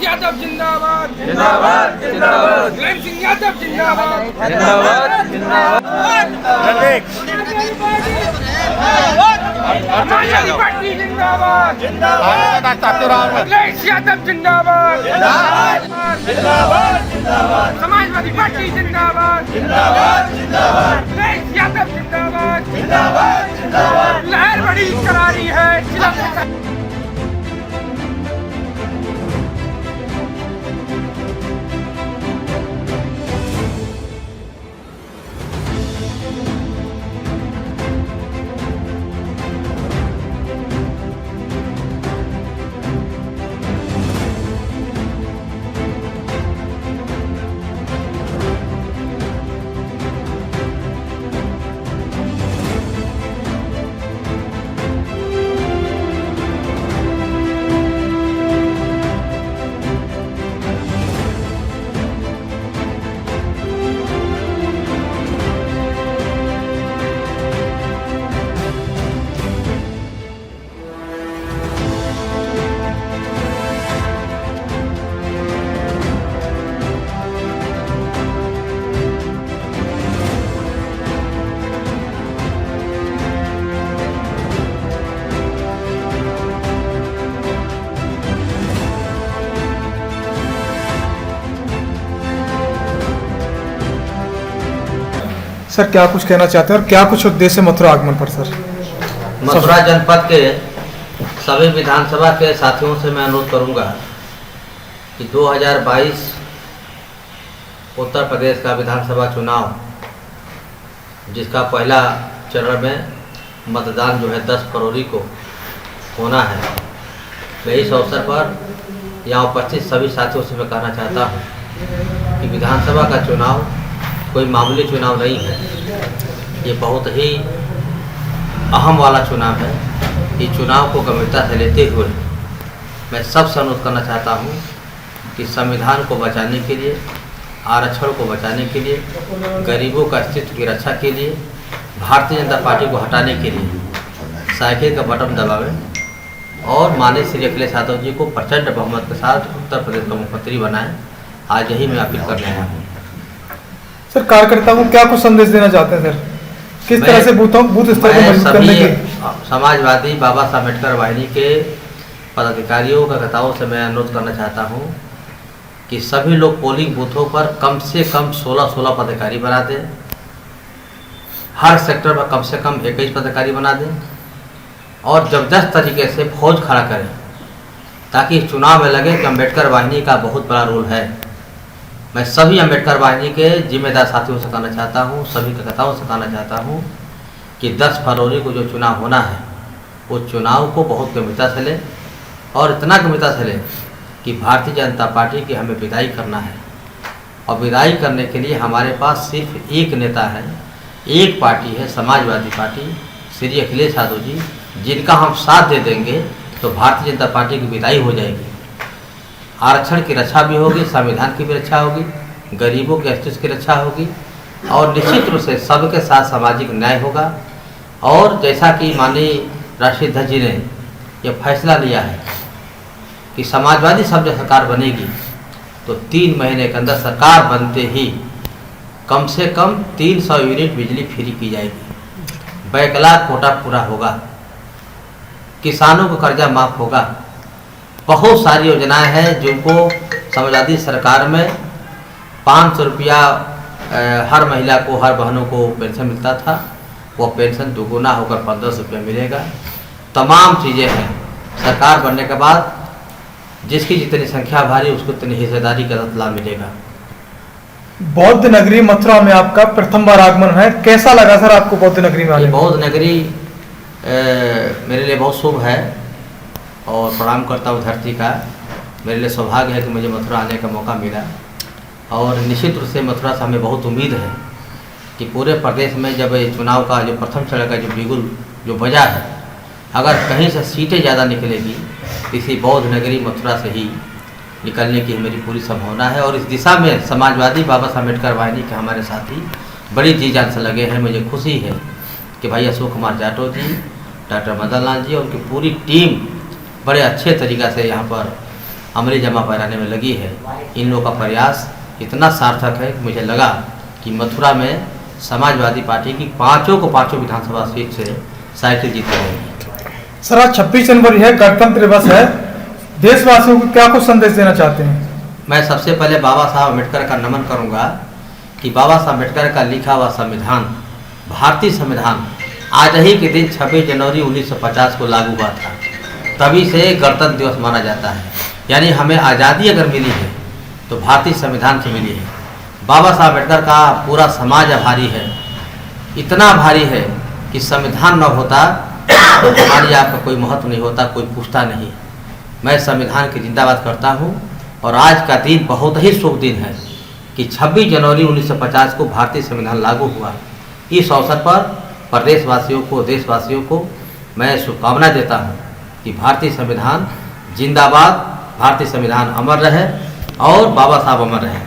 यादव जिंदाबाद जिंदाबाद जिंदाबाद मुलायम सिंह यादव जिंदाबाद जिंदाबाद जिंदाबाद समाजवादी पार्टी जिंदाबाद जिंदाबाद मुलायम यादव जिंदाबाद जिंदाबाद जिंदाबाद समाजवादी पार्टी जिंदाबाद जिंदाबाद जिंदाबाद मुलायम यादव जिंदाबाद जिंदाबाद जिंदाबाद लहर बड़ी करारी है जिला सर क्या कुछ कहना चाहते हैं और क्या कुछ उद्देश्य है मथुरा आगमन पर सर? मथुरा जनपद के सभी विधानसभा के साथियों से मैं अनुरोध करूंगा कि 2022 उत्तर प्रदेश का विधानसभा चुनाव जिसका पहला चरण में मतदान जो है 10 फरवरी को होना है, मैं इस अवसर पर यहाँ उपस्थित सभी साथियों से मैं कहना चाहता हूँ कि विधानसभा का चुनाव कोई मामूली चुनाव नहीं है, ये बहुत ही अहम वाला चुनाव है। इस चुनाव को गंभीरता से लेते हुए मैं सबसे अनुरोध करना चाहता हूँ कि संविधान को बचाने के लिए, आरक्षण को बचाने के लिए, गरीबों का अस्तित्व की रक्षा के लिए, भारतीय जनता पार्टी को हटाने के लिए साइकिल का बटन दबावें और माननीय श्री अखिलेश यादव जी को प्रचंड बहुमत के साथ उत्तर प्रदेश का मुख्यमंत्री बनाएं। आज यही मैं अपील करने आया हूँ। सर कार्यकर्ताओं को क्या कुछ संदेश देना चाहते हैं सर? किस तरह से बूथ स्तर पर मजबूत करने की? समाजवादी बाबा साहब अम्बेडकर वाहिनी के पदाधिकारियों कार्यकर्ताओं से मैं अनुरोध करना चाहता हूं कि सभी लोग पोलिंग बूथों पर कम से कम 16 पदाधिकारी बना दें, हर सेक्टर पर कम से कम 21 पदाधिकारी बना दें और जबरदस्त तरीके से फौज खड़ा करें ताकि इस चुनाव में लगे कि अम्बेडकर वाहिनी का बहुत बड़ा रोल है। मैं सभी अम्बेडकर वाहिनी के जिम्मेदार साथियों से कहना चाहता हूँ, सभी कार्यकर्ताओं से कहना चाहता हूँ कि 10 फरवरी को जो चुनाव होना है वो चुनाव को बहुत गंभीरता से लें और इतना गंभीरता से लें कि भारतीय जनता पार्टी की हमें विदाई करना है और विदाई करने के लिए हमारे पास सिर्फ एक नेता है, एक पार्टी है, समाजवादी पार्टी, श्री अखिलेश यादव जी, जिनका हम साथ दे देंगे तो भारतीय जनता पार्टी की विदाई हो जाएगी। आरक्षण की रक्षा भी होगी, संविधान की भी रक्षा होगी, गरीबों के अस्तित्व की रक्षा होगी और निश्चित रूप से सबके साथ सामाजिक न्याय होगा। और जैसा कि माननीय राष्ट्रीय अध्यक्ष जी ने यह फैसला लिया है कि समाजवादी सब जब सरकार बनेगी तो 3 महीने के अंदर सरकार बनते ही कम से कम 300 यूनिट बिजली फ्री की जाएगी, बैकलॉग कोटा पूरा होगा, किसानों को कर्जा माफ होगा, बहुत सारी योजनाएं हैं जिनको समाजवादी सरकार में 500 रुपया हर महिला को, हर बहनों को पेंशन मिलता था, वो पेंशन दुगुना होकर 1500 रुपया मिलेगा। तमाम चीज़ें हैं। सरकार बनने के बाद जिसकी जितनी संख्या भारी उसको उतनी हिस्सेदारी का लाभ मिलेगा। बौद्ध नगरी मथुरा में आपका प्रथम बार आगमन है, कैसा लगा सर आपको बौद्ध नगरी में आने? बौद्ध नगरी मेरे लिए बहुत शुभ है और प्रणाम करता हूँ धरती का। मेरे लिए सौभाग्य है कि मुझे मथुरा आने का मौका मिला और निश्चित रूप से मथुरा से हमें बहुत उम्मीद है कि पूरे प्रदेश में जब चुनाव का जो प्रथम चरण का जो बिगुल जो बजा है, अगर कहीं से सीटें ज़्यादा निकलेगी इसी बौद्ध नगरी मथुरा से ही निकलने की मेरी पूरी संभावना है। और इस दिशा में समाजवादी बाबा साहब अम्बेडकर वाहिनी के हमारे साथी बड़ी जी जान से लगे हैं। मुझे खुशी है कि भाई अशोक कुमार जाटव जी, डॉक्टर मदन लाल जी और उनकी पूरी टीम बड़े अच्छे तरीक़ा से यहाँ पर अमली जमा पहनाने में लगी है। इन लोगों का प्रयास इतना सार्थक है कि मुझे लगा कि मथुरा में समाजवादी पार्टी की पाँचों विधानसभा सीट से साइकिल जीत रहेगी। सर आज 26 जनवरी है, गणतंत्र दिवस है, देशवासियों को क्या कुछ संदेश देना चाहते हैं? मैं सबसे पहले बाबा साहब अम्बेडकर का नमन करूंगा कि बाबा साहब अम्बेडकर का लिखा हुआ संविधान, भारतीय संविधान आज ही के दिन 26 जनवरी 1950 को लागू हुआ था। तभी से गणतंत्र दिवस माना जाता है। यानी हमें आज़ादी अगर मिली है तो भारतीय संविधान से मिली है। बाबा साहब अम्बेडकर का पूरा समाज आभारी है, इतना भारी है कि संविधान न होता तो हमारी आपका कोई महत्व नहीं होता, कोई पूछता नहीं। मैं संविधान की जिंदाबाद करता हूँ और आज का दिन बहुत ही शुभ दिन है कि 26 जनवरी 1950 को भारतीय संविधान लागू हुआ। इस अवसर पर प्रदेशवासियों को, देशवासियों को मैं शुभकामना देता हूँ कि भारतीय संविधान जिंदाबाद, भारतीय संविधान अमर रहे और बाबा साहब अमर रहे।